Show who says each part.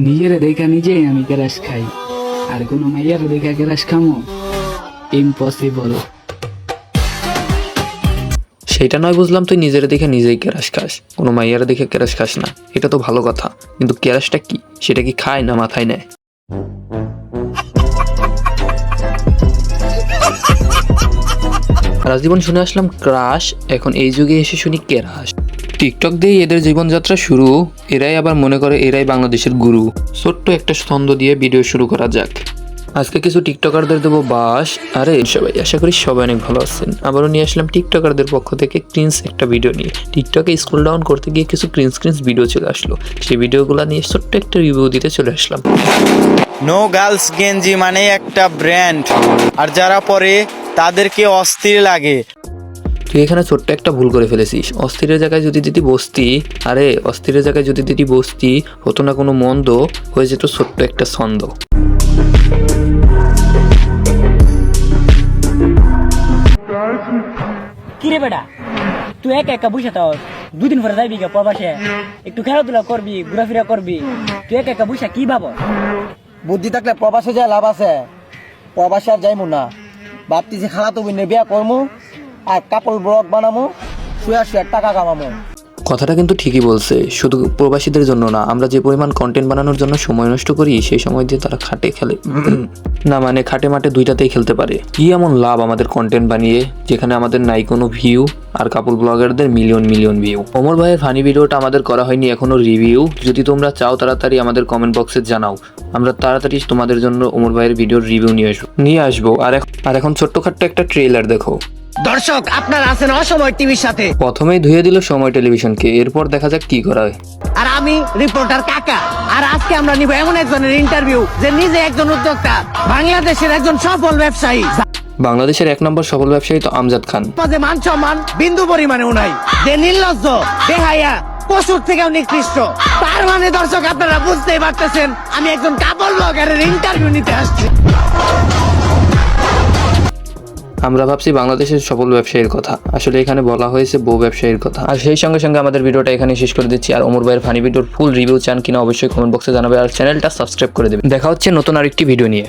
Speaker 1: নিজেরে দেখা নিজেই আমি গ্যারাস খাই, আর কোনো মাইয়ার দেখা গ্যারাস খামো ইম্পসিবল।
Speaker 2: সেটা নয় বুঝলাম, তুই নিজের দেখে নিজেই ক্যারাশ খাস, কোনো মাইয়ারা দেখে ক্যারাশ খাস না, এটা তো ভালো কথা, কিন্তু ক্যারাশটা কি, সেটা কি খায় না মাথায় নেয়? রাজীবন শুনে আসলাম ক্রাশ, এখন এই যুগে এসে শুনি ক্যারাশ। টিকটক দিয়ে এদের জীবনযাত্রা শুরু, এরাই আবার মনে করে এরাই বাংলাদেশের গুরু। ছোট্ট একটা ছন্দ দিয়ে ভিডিও শুরু করা যাক। আজকে কিছু টিকটকারদের দেবো বাস। আরে সবাই, আশা করি সবাই অনেক ভালো আছেন। আবারও নিয়ে আসলাম টিকটকারদের পক্ষ থেকে ক্রিন্স একটা ভিডিও নিয়ে। টিকটকে স্ক্রল ডাউন করতে গিয়ে কিছু ক্রিন্স ভিডিও চলে আসলো, সেই ভিডিওগুলো নিয়ে ছোট্ট একটা রিভিউ দিতে চলে আসলাম।
Speaker 3: নো গার্লস গেঞ্জি মানে একটা ব্র্যান্ড, আর যারা পরে তাদেরকে অস্থির লাগে।
Speaker 2: তুই এখানে ছোট্ট একটা ভুল করে ফেলেছিস। অস্থিরের জায়গায় যদি দিদি বসতি, আরে অস্থিরের জায়গায় যদি দিদি বসতি, হতো না কোনো মন্দ, হয়ে যেত ছোট্ট একটা ছন্দ।
Speaker 4: কিরে বেটা, তুই একা একা বসে থাক, দুদিন পরে যাইবি গা প্রবাসে, একটু খেলাধুলা করবি, ঘোরাফেরা করবি, তুই একা একা বসে কি ভাব?
Speaker 5: বুদ্ধি থাকলে প্রবাসে যায় লাভ আছে। প্রবাসে আর যাইমু না, ভাবতেছি খালাতো বোনের বিয়া করমু আর কাপড় ব্লগ বানামু, শুয়া টাকা কামামু।
Speaker 2: কথাটা কিন্তু ঠিকই বলছে, শুধু প্রবাসীদের জন্য না, আমরা যে পরিমাণ কন্টেন্ট বানানোর জন্য সময় নষ্ট করি, সেই সময় দিয়ে তারা খাটে খেলে না, মানে খাটে মাঠে দুইটাতেই খেলতে পারে। কি এমন লাভ আমাদের কন্টেন্ট বানিয়ে, যেখানে আমাদের নাই কোনো ভিউ, আর কাপল ব্লগারদের মিলিয়ন ভিউ। ওমর ভাইয়ের ফানি ভিডিওটা আমাদের করা হয়নি এখনো রিভিউ, যদি তোমরা চাও তাড়াতাড়ি আমাদের কমেন্ট বক্সে জানাও, আমরা তাড়াতাড়ি তোমাদের জন্য ওমর ভাইয়ের ভিডিওর রিভিউ নিয়ে আসবো। আর এখন ছোট্টখাট্ট একটা ট্রেলার দেখো।
Speaker 5: দর্শক, আপনারা আছেন অসময় টিভির সাথে।
Speaker 2: প্রথমেই ধুয়ে দিল সময় টেলিভিশনকে, এরপর দেখা যাক কি করা হয়।
Speaker 5: আর আমি রিপোর্টার কাকা, আর আজকে আমরা নিব এমন একজনের ইন্টারভিউ যে নিজে একজন উদ্যোক্তা, বাংলাদেশের একজন সফল ব্যবসায়ী।
Speaker 2: বাংলাদেশের 1 নম্বর সফল ব্যবসায়ী তো আমজাদ খান।
Speaker 5: মাঝে মান সম্মান বিন্দু পরিমাণেও নাই, যে নির্লজ্জ, বেহায়া, পশুর থেকেও নিকৃষ্ট। তার মানে দর্শক, আপনারা বুঝতেই পারতেছেন আমি একজন কাপল ব্লগারের ইন্টারভিউ নিতে আসছি।
Speaker 2: আমরা ভাবছি বাংলাদেশের সফল ব্যবসায়ীর কথা, আসলে এখানে বলা হয়েছে বউ ব্যবসায়ীর কথা। আর সেই সঙ্গে সঙ্গে আমাদের ভিডিওটা এখানে শেষ করে দিচ্ছি। আর ওমর ভাইয়ের ফানি ভিডিওর ফুল রিভিউ চান কিনা অবশ্যই কমেন্ট বক্সে জানাবে, আর চ্যানেলটা সাবস্ক্রাইব করে দেবে। দেখা হচ্ছে নতুন আরেকটি ভিডিও নিয়ে।